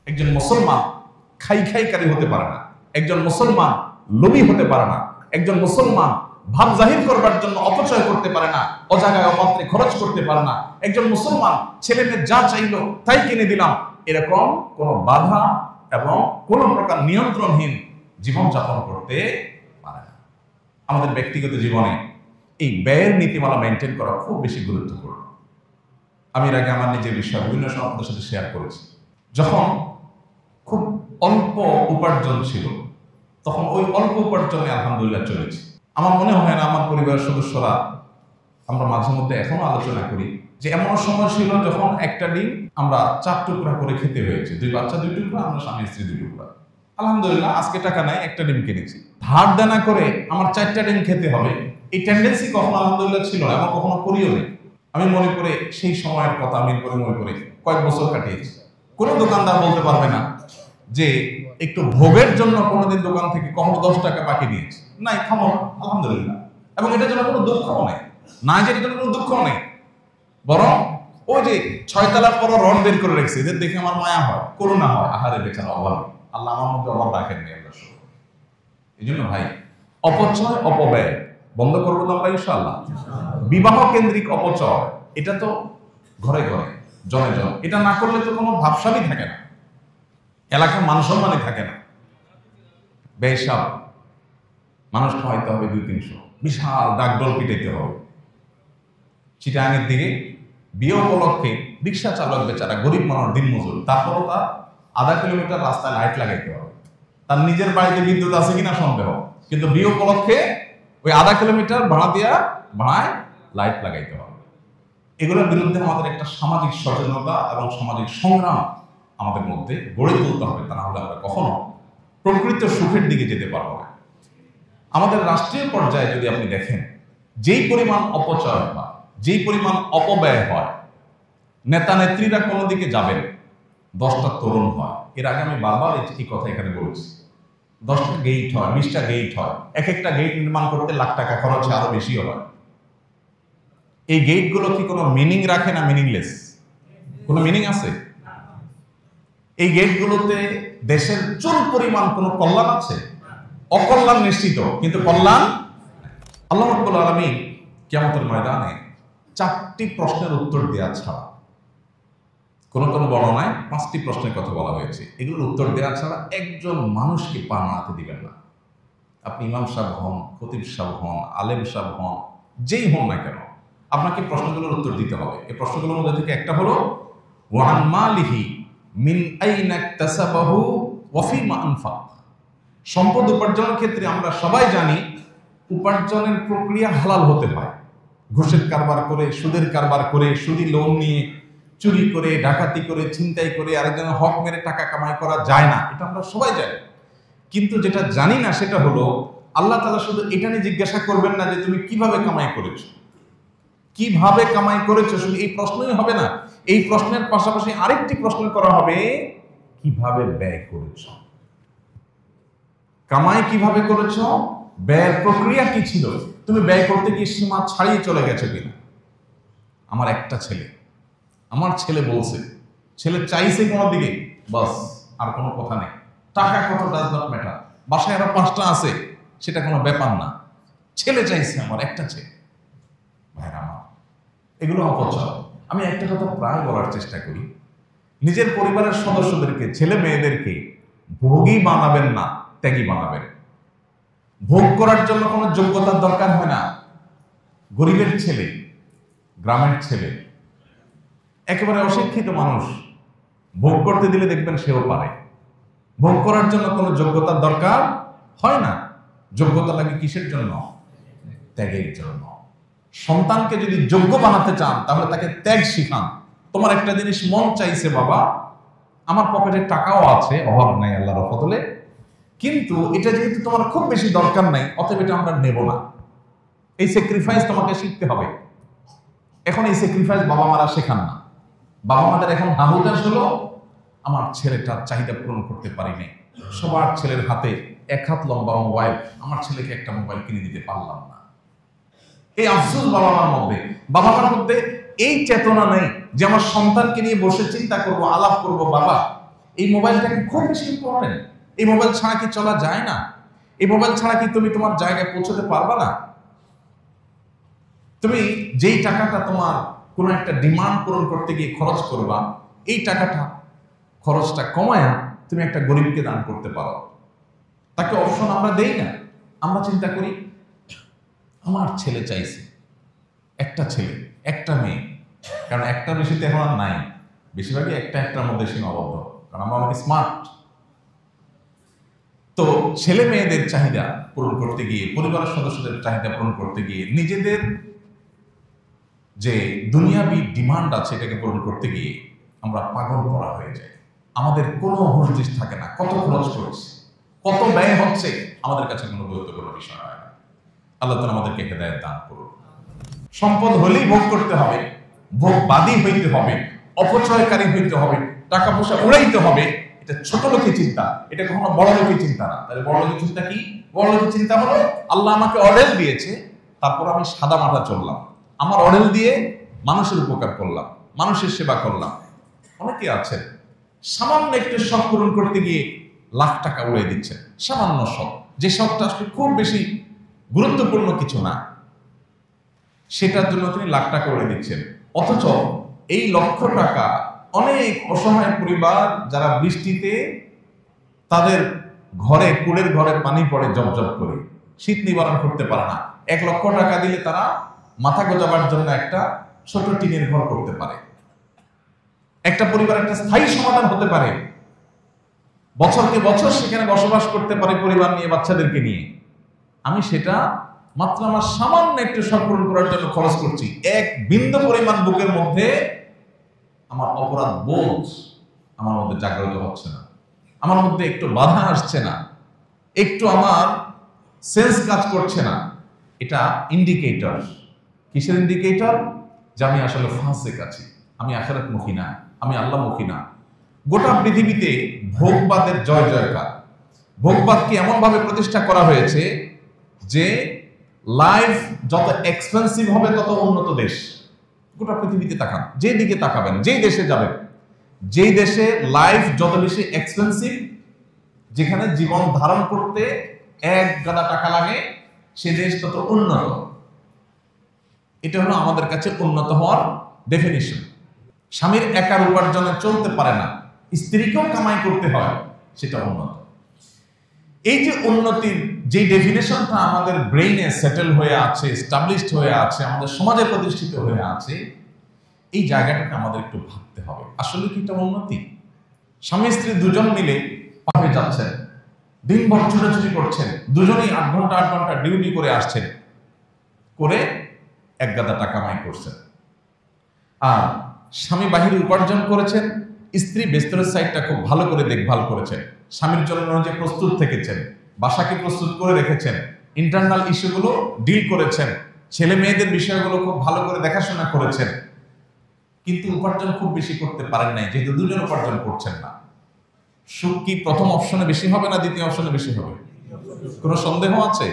একজন মুসলমান খাইখাইকারী হতে পারে না, একজন মুসলমান লোভী হতে পারে না, একজন মুসলমান ভাব জাহির করবার জন্য অপচয় করতে পারে না, অজাগায় অপাত্রে খরচ করতে পারে না, একজন মুসলমান ছেলে মেয়ে যা চাইলো তাই কিনে দিলাম, এরকম কোন বাধা এবং কোন প্রকার নিয়ন্ত্রণহীন জীবনযাপন করতে পারে না। আমাদের ব্যক্তিগত জীবনে এই ব্যয়ের নীতিমালা মেনটেন করা খুব বেশি গুরুত্বপূর্ণ। আমি এর আগে আমার নিজের বিষয় বিভিন্ন সময় আপনাদের সাথে শেয়ার করেছি। যখন খুব অল্প উপার্জন ছিল তখন ওই অল্প উপার্জনে আলহামদুলিল্লাহ চলেছে। আমার মনে হয় না আমার পরিবারের সদস্যরা, আমরা মাঝে মধ্যে এখনো আলোচনা করি যে এমন সময় ছিল যখন একটা ডিম আমরা 4 টুকরা করে খেতে হয়েছে, 2 বাচ্চা 2 টুকরা, আমরা স্বামী স্ত্রী 2 টুকরা। আলহামদুলিল্লাহ আজকে টাকা নাই, একটা ডিম কিনেছি। ধার দেনা করে আমার 4টা ডিম খেতে হবে, এই টেন্ডেন্সি কখনো আলহামদুলিল্লাহ ছিল না এবং কখনো করিও নেই। আমি মনে করে সেই সময়ের কথা আমি মনে করে কয়েক বছর কাটিয়েছি। কোনো দোকানদার বলতে পারবে না যে একটু ভোগের জন্য কোনোদিন দোকান থেকে কখনো 10 টাকা বাকি দিয়েছে, নাই, ক্ষমা, আলহামদুলিল্লাহ। এবং এটার জন্য কোনো দুঃখও নেই, না যে এটার জন্য কোনো দুঃখও নেই, বরং ওই যে 6 তলার পর রড বের করে রেখেছে, এদের দেখে আমার মায়া হয়, করুণা হয়, আহারে বেচারা অভাব, আল্লাহ আমার মধ্যে অভাব রাখেননি। এই জন্য ভাই, অপচয় অপব্যয় বন্ধ করবো তো আমরা ইনশাআল্লাহ। বিবাহ কেন্দ্রিক অপচয়, এটা তো ঘরে ঘরে জনে জনে, এটা না করলে তো কোনো ভাবসাবই থাকে না, এলাকার মান সম্মানই থাকে না। বেশাব মানুষ খাওয়াইতে হবে 200-300, বিশাল ডাকডোল পিটাইতে হবে। চিটাঙের দিকে বিয়ে উপলক্ষে রিক্সা চালক বেচারা গরিব মানুষ, দিনমজুর, তারপরও তার আধা কিলোমিটার রাস্তায় লাইট লাগাইতে হবে। তার নিজের বাড়িতে বিদ্যুৎ আছে কিনা সন্দেহ, কিন্তু বিয়ে উপলক্ষে ওই আধা কিলোমিটার ভাড়ায় লাইট লাগাইতে হবে। এগুলোর বিরুদ্ধে আমাদের একটা সামাজিক সচেতনতা এবং সামাজিক সংগ্রাম আমাদের মধ্যে গড়ে তুলতে হবে, তা না হলে আমরা কখনো প্রকৃত সুখের দিকে যেতে পারবো না। আমাদের রাষ্ট্রীয় পর্যায়ে যদি আপনি দেখেন, যেই পরিমাণ অপচয় হয়, যেই পরিমাণ অপব্যয় হয়, নেতা নেত্রীরা কোনো দিকে যাবেন, 10টা তরুণ হয়। এর আগে আমি বারবার এই কথা এখানে বলেছি, 10টা গেট হয়, 20টা গেট হয়, এক একটা গেট নির্মাণ করতে লাখ টাকা খরচ হয়, আরো বেশিও হয়। এই গেটগুলো কি কোনো মিনিং রাখে না মিনিংলেস? কোনো মিনিং আছে? এই গেটগুলোতে দেশের চুল পরিমাণ কোনো কল্যাণ আছে? অকল্যাণ নিশ্চিত, কিন্তু কল্যাণ। আল্লাহ রাব্বুল আলামিন কিয়ামতের ময়দানে 4টি প্রশ্নের উত্তর দেওয়া ছাড়া, কোনো বর্ণনায় 5টি প্রশ্নের কথা বলা হয়েছে, এগুলোর উত্তর দেওয়া ছাড়া একজন মানুষকে পা নাড়াতে দিবেন না। আপনি ইমাম সাহেব হন, খতিব সাহেব হন, আলেম সাহেব হন, যেই হন না কেন, আপনাকে প্রশ্নগুলোর উত্তর দিতে হবে। এই প্রশ্নগুলোর মধ্যে থেকে একটা হলো ওয়ান মালিহি মিন আইনা ইকতাসাবাহু ওয়া ফিমা আনফাক। সম্পদ উপার্জনের ক্ষেত্রে আমরা সবাই জানি উপার্জনের প্রক্রিয়া হালাল হতে হয়। ঘুষের কারবার করে, সুদের কারবার করে, সুদি লোন নিয়ে, চুরি করে, ডাকাতি করে, ছিনতাই করে আরেকজনের হক মেরে টাকা কামাই করা যায় না, এটা আমরা সবাই জানি। কিন্তু যেটা জানি না সেটা হলো আল্লাহ তাআলা শুধু এটা নিয়ে জিজ্ঞাসা করবেন না যে তুমি কিভাবে কামাই করেছো, কিভাবে কামাই করেছো, শুধু এই প্রশ্নই হবে না। এই প্রশ্নের পাশাপাশি আরেকটি প্রশ্ন করা হবে, কিভাবে ব্যয় করেছো। কামাই কিভাবে করেছো, ব্যয়ের প্রক্রিয়া কি ছিল, তুমি ব্যয় করতে গিয়ে সীমা ছাড়িয়ে চলে গেছো কিনা। আমার একটা ছেলে, আমার ছেলে বলছে, ছেলে চাইছে কোনো দিকে, বাস, আর কোনো কথা নেই, টাকা কত ডাজ নট ম্যাটার, বাসায় আরো 5টা আছে, সেটা কোনো ব্যাপার না, ছেলে চাইছে, আমার একটা ছেলে। ভাইরা আমার, এগুলো অপচয়। আমি একটা কথা প্রায় বলার চেষ্টা করি, নিজের পরিবারের সদস্যদেরকে, ছেলে মেয়েদেরকে ভোগী বানাবেন না, ত্যাগী বানাবেন। ভোগ করার জন্য কোনো যোগ্যতার দরকার হয় না। গরিবের ছেলে, গ্রামের ছেলে, একেবারে অশিক্ষিত মানুষ ভোগ করতে দিলে দেখবেন সেও পারে। ভোগ করার জন্য কোনো যোগ্যতার দরকার হয় না। যোগ্যতা লাগে কিসের জন্য? ত্যাগের জন্য। সন্তানকে যদি যোগ্য বানাতে চান তাহলে তাকে ত্যাগ শিখান। তোমার একটা জিনিস মন চাইছে, বাবা, আমার পকেটে টাকাও আছে, অভাব নাই আল্লাহর রহমতে, কিন্তু এটা যেহেতু তোমার খুব বেশি দরকার নাই, অতএব এটা আমরা নেব না। এই স্যাক্রিফাইস তোমাকে শিখতে হবে। এখন এই স্যাক্রিফাইস বাবা মারা শেখান না। বাবা মাদের এখন হাহুতাশ হলো, আমার ছেলেটার চাহিদা পূরণ করতে পারিনি, সবার ছেলের হাতে 1 হাত লম্বা মোবাইল, আমার ছেলেকে একটা মোবাইল কিনে দিতে পারলাম না। এই আফসোস বাবা মার মধ্যে এই চেতনা নেই যে আমার সন্তানকে নিয়ে বসে চিন্তা করব, আলাপ করব, বাবা এই মোবাইলটা কি খুব বেশি ইম্পর্টেন্ট? এই মোবাইল ছাড়া কি চলা যায় না? এই মোবাইল ছাড়া কি তুমি তোমার জায়গায় পৌঁছতে পারবা না? তুমি যেই টাকাটা তোমার কোনো একটা ডিমান্ড পূরণ করতে গিয়ে খরচ করবা, এই টাকাটা খরচটা কমায়া তুমি একটা গরিবকে দান করতে পারো। তাকে অপশন আমরা দেই না। আমরা চিন্তা করি আমার ছেলে চাইছে, একটা ছেলে একটা মেয়ে, কারণ একটা বেশিতে এখন আর নাই, বেশিরভাগই একটার মধ্যে সীমাবদ্ধ, কারণ আমরা অনেক স্মার্ট। তো ছেলে মেয়েদের চাহিদা পূরণ করতে গিয়ে, পরিবারের সদস্যদের চাহিদা পূরণ করতে গিয়ে, নিজেদের যে দুনিয়াবি ডিমান্ড আছে এটাকে পূরণ করতে গিয়ে আমরা পাগল করা হয়ে যাই। আমাদের কোনো হুঁশ থাকে না, কত খরচ করছে, কত ব্যয় হচ্ছে, আমাদের কাছে কোনো গুরুত্বপূর্ণ বিষয় হয় না। আল্লাহ তাআলা আমাদেরকে হেদায়েত দান করুন। সম্পদ হলেই ভোগ করতে হবে, ভোগবাদী হইতে হবে, অপচয়কারী হইতে হবে, টাকা পয়সা উড়াইতে হবে, এটা ছোট লোকের চিন্তা, এটা কখনো বড় লোকের চিন্তা না। তাহলে বড় লোকের চিন্তা কি? বড় লোকের চিন্তা হলো আল্লাহ আমাকে অর্ডার দিয়েছে, তারপর আমি সাদা মাটা চললাম, আমার অর্ডার দিয়ে মানুষের উপকার করলাম, মানুষের সেবা করলাম। অনেকে আছেন সামান্য একটু শখ পূরণ করতে গিয়ে লাখ টাকা উড়িয়ে দিচ্ছেন, সামান্য শখ, যে শখটা আসলে খুব বেশি গুরুত্বপূর্ণ কিছু না, সেটার জন্য তিনি লাখ টাকা উড়িয়ে দিচ্ছেন। অথচ এই লক্ষ টাকা অনেক অসহায় পরিবার যারা বৃষ্টিতে তাদের ঘরে, কুড়ের ঘরে পানি পড়ে জবজব করে, শীত নিবারণ করতে পারে না, 1 লক্ষ টাকা দিলে তারা মাথা গোজাবার জন্য একটা ছোট টিনের ঘর করতে পারে, একটা পরিবার একটা স্থায়ী সমাধান হতে পারে, বছরকে বছর সেখানে বসবাস করতে পারে পরিবার নিয়ে, বাচ্চাদেরকে নিয়ে। আমি সেটা মাত্র আমার সামান্য একটু শখ পূরণ করার জন্য খরচ করছি, 1 বিন্দু পরিমাণ বুকের মধ্যে আমার অপরাধ বোধ আমার মধ্যে জাগ্রত হচ্ছে না, আমার মধ্যে একটু বাধা আসছে না, একটু আমার সেন্স কাজ করছে না। এটা ইন্ডিকেটর। কিসের ইন্ডিকেটর? যে আমি আসলে ফাসিক আছি, আমি আখিরাতমুখী না, আমি আল্লাহমুখী না। গোটা পৃথিবীতে ভোগবাদের জয় জয়কার। ভোগবাদকে এমন ভাবে প্রতিষ্ঠা করা হয়েছে যে লাইফ যত এক্সপেন্সিভ হবে তত উন্নত দেশ। গোটা পৃথিবীতে তাকান, যেই দিকে তাকাবেন, যেই দেশে যাবেন, যেই দেশে লাইফ যত বেশি এক্সপেন্সিভ, যেখানে জীবন ধারণ করতে 1 গাদা টাকা লাগে, সে দেশ তত উন্নত। এটা হলো আমাদের কাছে উন্নত হওয়ার ডেফিনিশন। স্বামীর একার উপার্জনে চলতে পারে না, স্ত্রীকেও কামাই করতে হয়, সেটা উন্নত। এই যে উন্নতির যে ডেফিনেশনটা আমাদের ব্রেইনে সেটেল হয়ে আছে, এস্টাবলিশড হয়ে আছে, আমাদের সমাজে প্রতিষ্ঠিত হয়ে আছে, এই জায়গাটাকে আমাদের একটু ভাবতে হবে, আসলে কি এটা উন্নতি? স্বামী স্ত্রী দুজন মিলে পাবে যাচ্ছেন, দিনভর ছুটাছুটি করছেন, দুজনেই 8 ঘন্টা ডিউটি করে আসছেন, করে 1 গাদা টাকা কামাই করছেন। আর স্বামী বাহিরে উপার্জন করেছেন, স্ত্রী বেস্তরের সাইডটা খুব ভালো করে দেখভাল করেছেন, স্বামীর জন্য যে প্রস্তুত থেকেছেন, বাসাকে প্রস্তুত করে রেখেছেন, ইন্টারনাল ইস্যুগুলো ডিল করেছেন, ছেলে মেয়েদের বিষয়গুলো খুব ভালো করে দেখাশোনা করেছেন। কিন্তু উপার্জন খুব বেশি করতে পারেন নাই, যেহেতু দুজন উপার্জন করছেন না। সুখ কি প্রথম অপশনে বেশি হবে না দ্বিতীয় অপশনে বেশি হবে? কোনো সন্দেহ আছে?